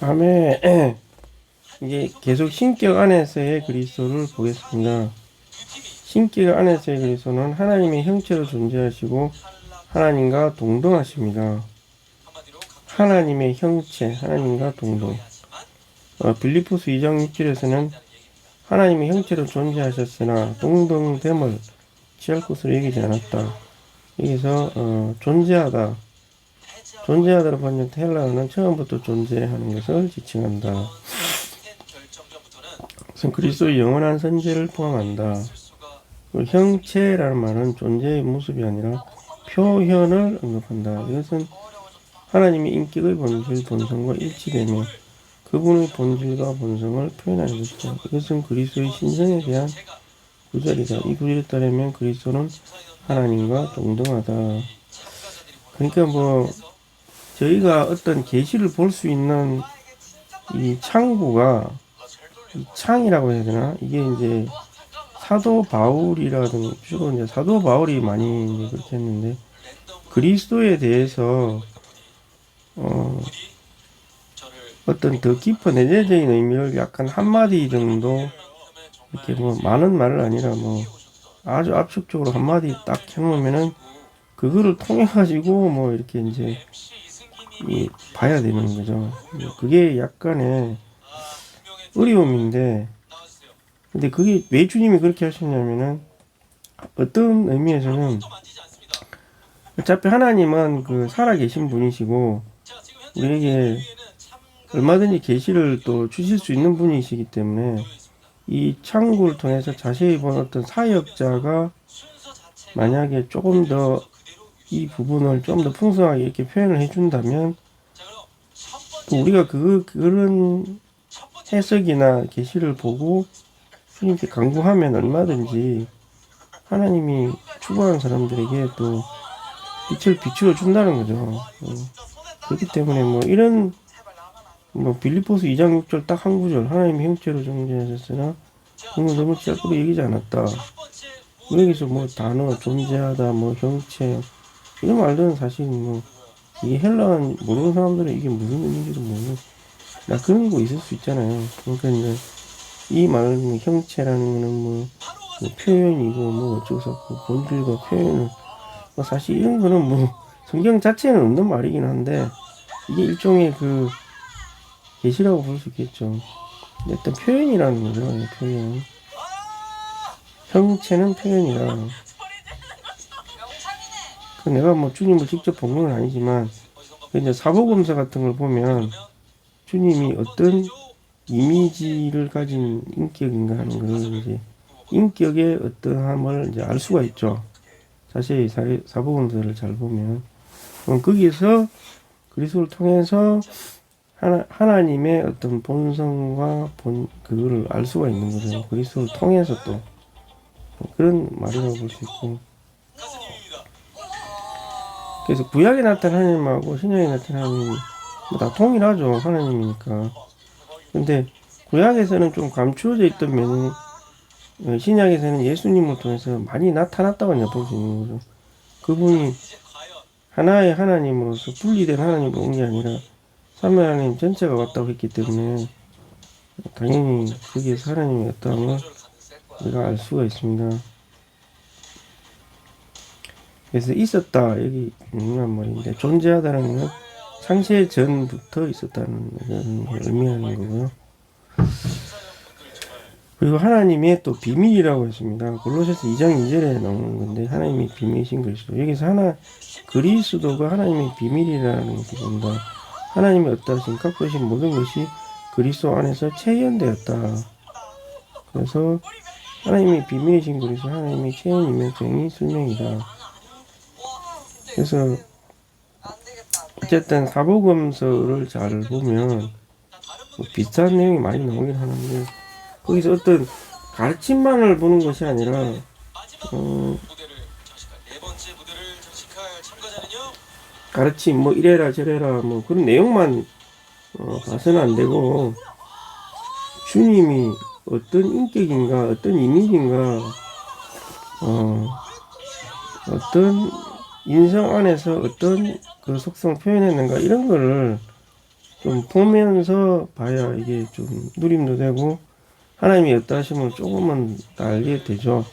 다음에 이제 계속 신격 안에서의 그리스도를 보겠습니다. 신격 안에서의 그리스도는 하나님의 형체로 존재하시고 하나님과 동등하십니다. 하나님의 형체, 하나님과 동등. 빌립보서 2장 6절에서는 하나님의 형체로 존재하셨으나 동등됨을 취할 것으로 여기지 않았다. 여기서 존재하다로 번역 헬라어는 처음부터 존재하는 것을 지칭한다. 우선 그리스도의 영원한 선제를 포함한다. 형체라는 말은 존재의 모습이 아니라 표현을 언급한다. 이것은 하나님의 인격의 본질, 본성과 일치되며 그분의 본질과 본성을 표현하는 것이다. 이것은 그리스도의 신성에 대한 구절이다. 이 구절에 따르면 그리스도는 하나님과 동등하다. 그러니까 저희가 어떤 계시를 볼 수 있는 이 창구가 이 창이라고 해야 되나? 이게 이제 사도 바울이라든 주로 이제 사도 바울이 많이 이제 그렇게 했는데 그리스도에 대해서 어떤 더 깊은 내재적인 의미를 약간 한마디 정도 이렇게 많은 말을 아니라 아주 압축적으로 한마디 딱 해놓으면은 그거를 통해 가지고 이렇게 이제 봐야 되는 거죠. 그게 약간의 어려움인데, 근데 그게 왜 주님이 그렇게 하셨냐면은 어떤 의미에서는 어차피 하나님은 그 살아계신 분이시고 우리에게 얼마든지 계시를 또 주실 수 있는 분이시기 때문에 이 창구를 통해서 자세히 본 어떤 사역자가 만약에 조금 더 이 부분을 좀 더 풍성하게 이렇게 표현을 해준다면 또 우리가 그런 해석이나 계시를 보고 주님께 간구하면 얼마든지 하나님이 추구하는 사람들에게 또 빛을 비추어 준다는 거죠. 그렇기 때문에 이런 빌립보서 2장 6절 딱 한 구절 하나님의 형체로 존재하셨으나 그는 너무 짧게 얘기지 않았다. 여기서 단어 존재하다 형체 이런 말들은 사실 이게 헬라어 모르는 사람들은 이게 무슨 의미인지도 모르고 그런 거 있을 수 있잖아요. 그러니까 이제 이 말은 형체라는 거는 표현이고 어쩌고저쩌고 본질과 표현을 사실 이런 거는 성경 자체에는 없는 말이긴 한데 이게 일종의 그 계시라고 볼 수 있겠죠. 어떤 표현이라는 거죠. 표현. 형체는 표현이라. 내가 주님을 직접 본 건 아니지만 이제 사복음서 같은 걸 보면 주님이 어떤 이미지를 가진 인격인가 하는 걸 이제 인격의 어떠함을 이제 알 수가 있죠. 자세히 사복음서를 잘 보면 그럼 거기서 그리스도를 통해서 하나님의 어떤 본성과 그거를 알 수가 있는 거죠. 그리스도를 통해서 또 그런 말이라고 볼 수 있고. 그래서 구약에 나타난 하나님하고 신약에 나타난 하나님 다 통일하죠. 하나님이니까. 근데 구약에서는 좀 감추어져 있던 면이 신약에서는 예수님을 통해서 많이 나타났다고 볼 수 있는 거죠. 그분이 하나의 하나님으로서 분리된 하나님으로 온 게 아니라 삼위 하나님 전체가 왔다고 했기 때문에 당연히 거기에서 하나님의 어떠함을 우리가 알 수가 있습니다. 그래서 있었다 여기 중요한 말인데 존재하다는 건 창세 전부터 있었다는 걸 의미하는 거고요. 그리고 하나님의 또 비밀이라고 했습니다. 골로새서 2장 2절에 나오는 건데 하나님이 비밀이신 그리스도. 여기서 그리스도가 하나님의 비밀이라는 것을 본다. 하나님이 어떠하신 각보신 모든 것이 그리스도 안에서 체현되었다. 그래서 하나님의 비밀이신 그리스도 하나님의 체현이며 정의 설명이다. 그래서 어쨌든 사복음서를 잘 보면 비슷한 내용이 많이 나오긴 하는데 거기서 어떤 가르침만을 보는 것이 아니라 가르침 이래라 저래라 그런 내용만 봐서는 안 되고 주님이 어떤 인격인가 어떤 이미지인가 어떤 인성 안에서 어떤 그 속성을 표현했는가 이런 거를 좀 보면서 봐야 이게 좀 누림도 되고 하나님이 어떠 하심을 조금은 다 알게 되죠.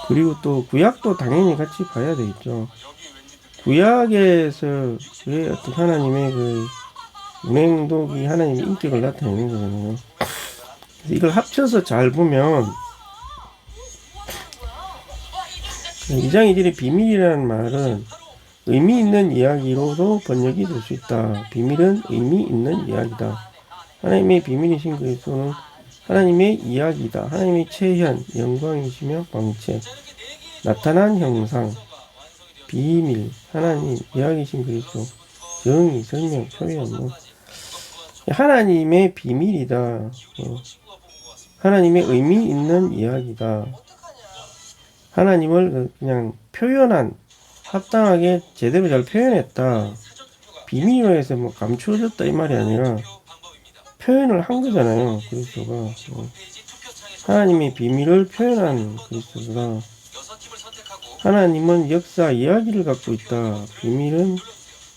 그리고 또 구약도 당연히 같이 봐야 되겠죠. 구약에서의 어떤 하나님의 그 운행독이 하나님의 인격을 나타내는 거잖아요. 그래서 이걸 합쳐서 잘 보면 이장 이들의 비밀이라는 말은 의미 있는 이야기로도 번역이 될 수 있다. 비밀은 의미 있는 이야기다. 하나님의 비밀이신 그리스도는 하나님의 이야기다. 하나님의 체현, 영광이시며 광채, 나타난 형상, 비밀, 하나님, 이야기신 그리스도, 정의, 설명, 표현, 하나님의 비밀이다. 하나님의 의미 있는 이야기다. 하나님을 그냥 표현한, 합당하게 제대로 잘 표현했다. 비밀로 해서 뭐 감추어졌다 이 말이 아니라 표현을 한 거잖아요. 그리스도가 하나님의 비밀을 표현한 그리스도가 하나님은 역사 이야기를 갖고 있다. 비밀은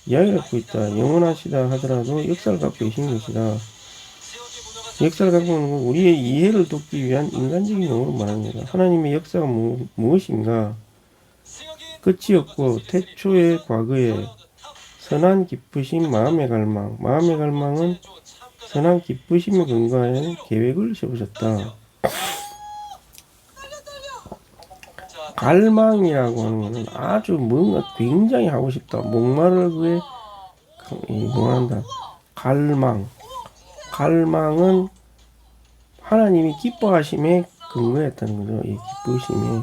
이야기를 갖고 있다. 영원하시다 하더라도 역사를 갖고 계신 것이다. 역사를 갖고 있는 건 우리의 이해를 돕기 위한 인간적인 용어로 말하는 거다. 하나님의 역사가 무엇인가? 끝이 없고 태초의 과거에 선한 기쁘심 마음의 갈망. 마음의 갈망은 선한 기쁘심에 근거한 계획을 세우셨다. 갈망이라고 하는 것은 아주 뭔가 굉장히 하고 싶다. 목마를 그에 원한다. 갈망은 하나님이 기뻐하심에 근거했다는 거죠. 이 기쁘심이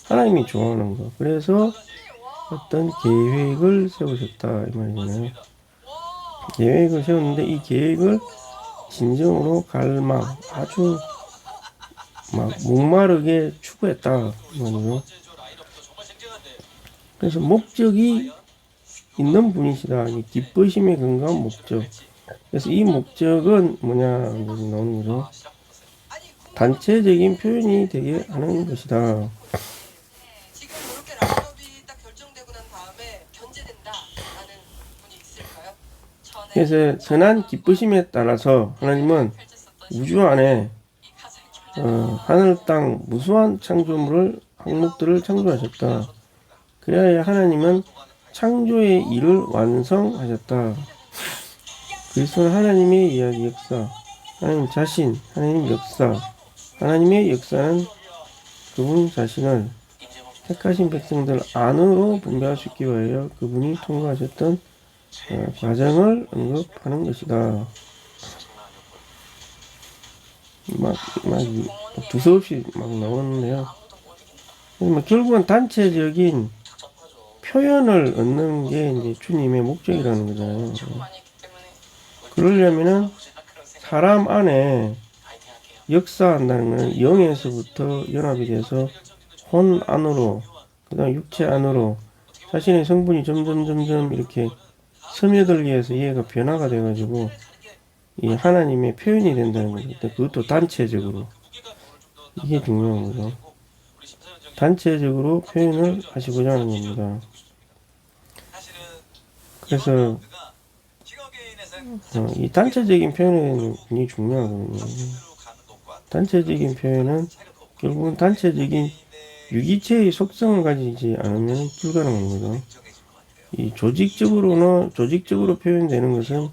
하나님이 좋아하는 거. 그래서 어떤 계획을 세우셨다 이 말이잖아요. 계획을 세웠는데 이 계획을 진정으로 갈망, 아주 막 목마르게 추구했다 이 말이죠. 그래서 목적이 있는 분이시다. 기쁘심에 근거한 목적. 그래서 이 목적은 뭐냐 나오는 거죠. 단체적인 표현이 되게 하는 것이다. 그래서 선한 기쁘심에 따라서 하나님은 우주 안에 하늘 땅 무수한 창조물을 항목들을 창조하셨다. 그래야 하나님은 창조의 일을 완성하셨다. 그리스도는 하나님의 이야기 역사, 하나님 자신, 하나님 역사, 하나님의 역사는 그분 자신을 택하신 백성들 안으로 분배할 수 있기 위하여 그분이 통과하셨던 과정을 언급하는 것이다. 막 두서없이 막 나오는데요. 결국은 단체적인 표현을 얻는 게 이제 주님의 목적이라는 거잖아요. 그러려면은 사람 안에 역사한다는 것은 영에서부터 연합이 돼서 혼 안으로, 그 다음 육체 안으로 자신의 성분이 점점 이렇게 스며들기 위해서 얘가 변화가 돼가지고 이 하나님의 표현이 된다는 거죠. 그것도 단체적으로. 이게 중요한 거죠. 단체적으로 표현을 하시고자 하는 겁니다. 그래서 이 단체적인 표현이 중요하거든요. 단체적인 표현은 결국은 단체적인 유기체의 속성을 가지지 않으면 불가능한 거죠. 이 조직적으로 표현되는 것은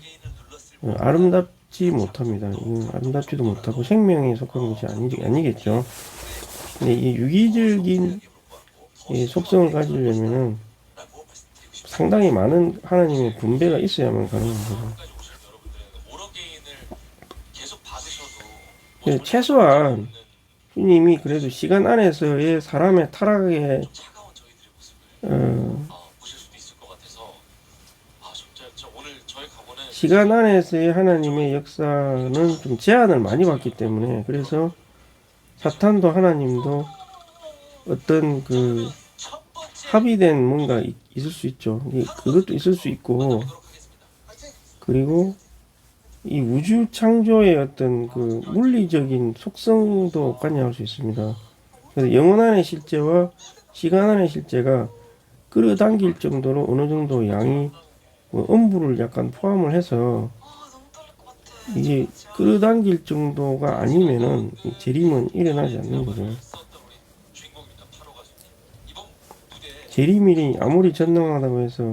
아름답지 못합니다. 이건 아름답지도 못하고 생명에 속한 것이 아니겠죠. 근데 이 유기적인 속성을 가지려면은 상당히 많은 하나님의 분배가 있어야만 가능한 거죠. 최소한 주님이 그래도 시간 안에서의 사람의 타락에 시간 안에서의 하나님의 역사는 좀 제한을 많이 받기 때문에 그래서 사탄도 하나님도 어떤 그 합의된 뭔가 있을 수 있죠. 그것도 있을 수 있고 그리고 이 우주 창조의 어떤 그 물리적인 속성도 관여할 수 있습니다. 그래서 영혼 안의 실제와 시간 안의 실제가 끌어당길 정도로 어느 정도 양이 뭐 음부를 약간 포함을 해서 이게 끌어당길 정도가 아니면은 이 재림은 일어나지 않는 거죠. 재림이 아무리 전능하다고 해서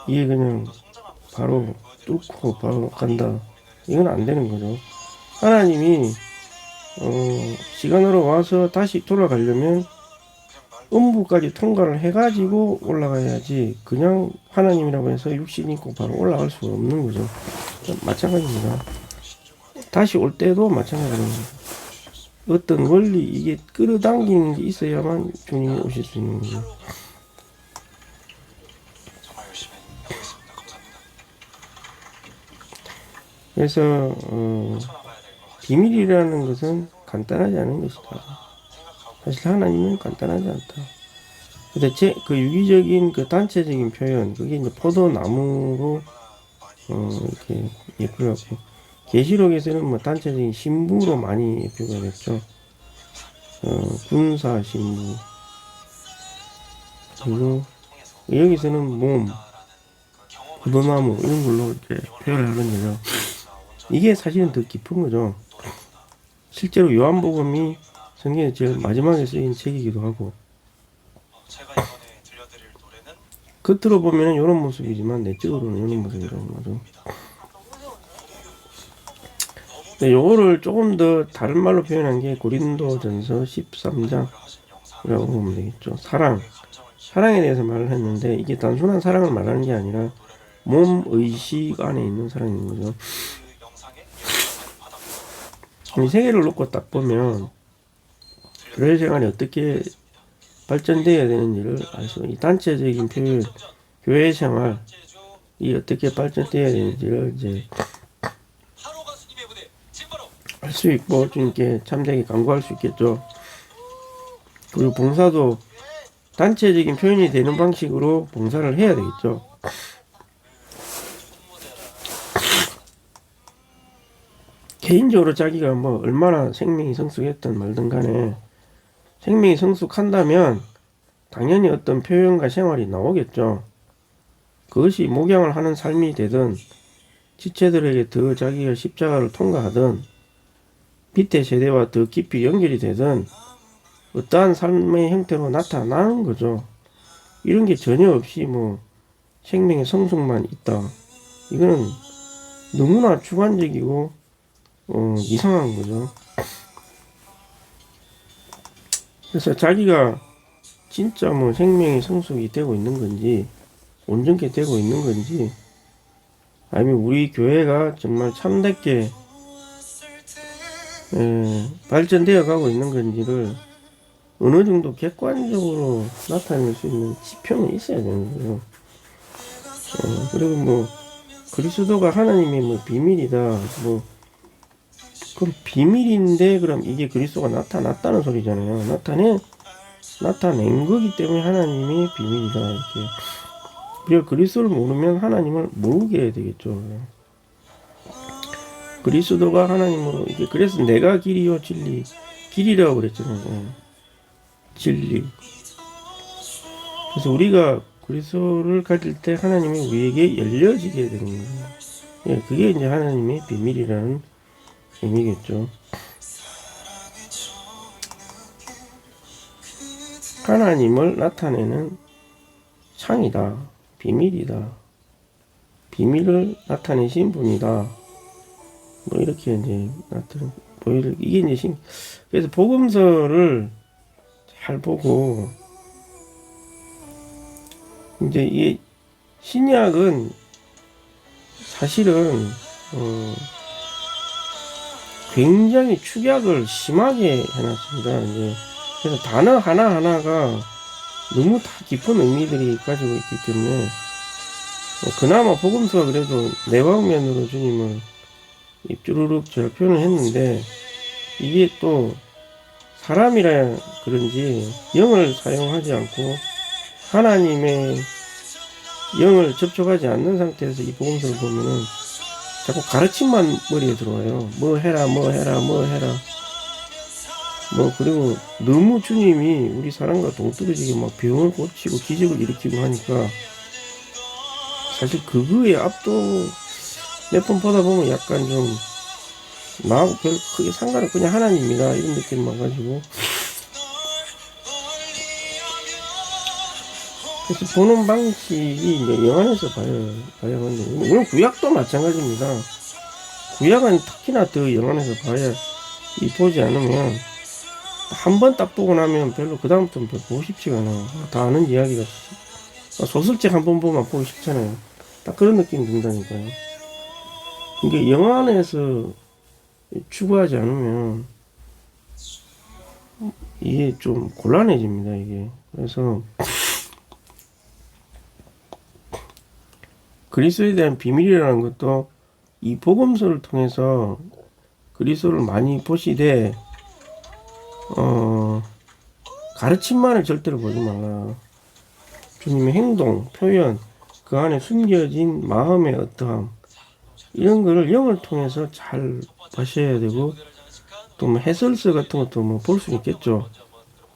이게 그냥 바로 뚫고 바로 간다, 이건 안 되는 거죠. 하나님이 시간으로 와서 다시 돌아가려면 음부까지 통과를 해가지고 올라가야지, 그냥 하나님이라고 해서 육신 있고 바로 올라갈 수가 없는 거죠. 마찬가지입니다. 다시 올 때도 마찬가지입니다. 어떤 원리, 이게 끌어당기는 게 있어야만 주님이 오실 수 있는 거죠. 그래서 비밀이라는 것은 간단하지 않은 것이다. 사실 하나님은 간단하지 않다. 근데 그 유기적인 그 단체적인 표현, 그게 이제 포도나무로 이렇게 예표하고, 계시록에서는 뭐 단체적인 신부로 많이 예표가 됐죠. 군사 신부. 그리고 여기서는 몸, 포도나무 이런 걸로 이제 표현을 하는 거죠. 이게 사실은 더 깊은 거죠. 실제로 요한복음이 성경의 제일 마지막에 쓰인 책이기도 하고, 겉으로 보면 이런 모습이지만 내적으로는 이런 모습이라는 거죠. 근데 요거를 조금 더 다른 말로 표현한 게 고린도전서 13장이라고 보면 되겠죠. 사랑에 대해서 말을 했는데, 이게 단순한 사랑을 말하는 게 아니라 몸, 의식 안에 있는 사랑인 거죠. 이 세계를 놓고 딱 보면 교회 생활이 어떻게 발전되어야 되는지를 알 수, 이 단체적인 표현, 교회 생활이 어떻게 발전되어야 되는지를 이제 알 수 있고, 주님께 참되게 간구할 수 있겠죠. 그리고 봉사도 단체적인 표현이 되는 방식으로 봉사를 해야 되겠죠. 개인적으로 자기가 뭐 얼마나 생명이 성숙했든 말든 간에, 생명이 성숙한다면 당연히 어떤 표현과 생활이 나오겠죠. 그것이 목양을 하는 삶이 되든, 지체들에게 더 자기가 십자가를 통과하든, 밑에 세대와 더 깊이 연결이 되든, 어떠한 삶의 형태로 나타나는 거죠. 이런 게 전혀 없이 뭐 생명의 성숙만 있다, 이거는 너무나 주관적이고 이상한 거죠. 그래서 자기가 진짜 뭐 생명의 성숙이 되고 있는 건지, 온전케 되고 있는 건지, 아니면 우리 교회가 정말 참되게 발전되어 가고 있는 건지를 어느 정도 객관적으로 나타낼 수 있는 지표는 있어야 되는 거예요. 그리고 뭐 그리스도가 하나님의 뭐 비밀이다, 뭐 그럼 비밀인데, 그럼 이게 그리스도가 나타났다는 소리잖아요. 나타낸 거기 때문에 하나님의 비밀이다, 이렇게. 우리가 그리스도를 모르면 하나님을 모르게 해야 되겠죠. 그리스도가 하나님으로, 이게 그래서 내가 길이요 진리, 길이라고 그랬잖아요. 진리. 그래서 우리가 그리스도를 가질 때 하나님이 우리에게 열려지게 되는 거예요. 예, 그게 이제 하나님의 비밀이라는 의미겠죠. 하나님을 나타내는 창이다, 비밀이다, 비밀을 나타내신 분이다, 뭐 이렇게 이제 보일, 이게 이제 그래서 복음서를 잘 보고, 이제 이 신약은 사실은 굉장히 축약을 심하게 해놨습니다. 이제 그래서 단어 하나하나가 너무 다 깊은 의미들이 가지고 있기 때문에, 그나마 복음서가 그래도 내방면으로 주님을 입주르륵 잘 표현을 했는데, 이게 또 사람이라 그런지 영을 사용하지 않고 하나님의 영을 접촉하지 않는 상태에서 이 복음서를 보면은 자꾸 가르침만 머리에 들어와요. 뭐 해라, 뭐 해라, 뭐 해라. 그리고 너무 주님이 우리 사람과 동떨어지게 막 병을 고치고 기적을 일으키고 하니까 사실 그거에 압도 몇 번 보다 보면 약간 좀 나하고 별 크게 상관은 그냥 하나님이다 이런 느낌만 가지고 그래서 보는 방식이 이제 영안에서 봐야 하는데 물론 구약도 마찬가지입니다. 구약은 특히나 더 영안에서 봐야 이 보지 않으면 한 번 딱 보고 나면 별로 그 다음부터는 별로 보고 싶지가 않아. 다 아는 이야기가 소설책 한 번 보면 보기 싫잖아요. 딱 그런 느낌이 든다니까요. 이게 영안에서 추구하지 않으면 이게 좀 곤란해집니다. 이게 그래서 그리스도에 대한 비밀이라는 것도 이 복음서를 통해서 그리스도를 많이 보시되 가르침만을 절대로 보지 말라. 주님의 행동, 표현, 그 안에 숨겨진 마음의 어떠함 이런 거를 영을 통해서 잘 보셔야 되고 또 뭐 해설서 같은 것도 뭐 볼 수 있겠죠.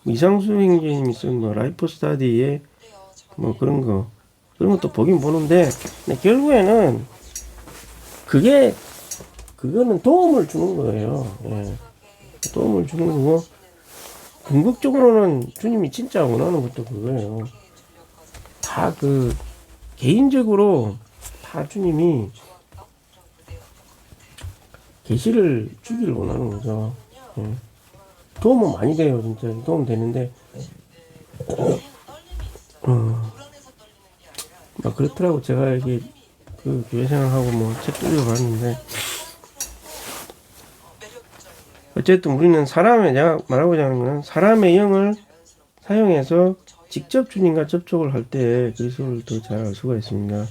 이상수 행제님이 쓴 뭐 라이프 스타디에 뭐 그런 것도 보긴 보는데 근데 결국에는 그거는 도움을 주는 거예요. 예. 도움을 주는 거고 궁극적으로는 주님이 진짜 원하는 것도 그거예요. 다 개인적으로 다 주님이 계시를 주기를 원하는 거죠. 예. 도움은 많이 돼요, 진짜. 도움 되는데, 막 그렇더라고. 제가 이게 교회 생활하고 뭐 책도 읽어봤는데, 어쨌든 우리는 내가 말하고자 하는 거는 사람의 영을 사용해서 직접 주님과 접촉을 할 때 그리스도를 더 잘 알 수가 있습니다.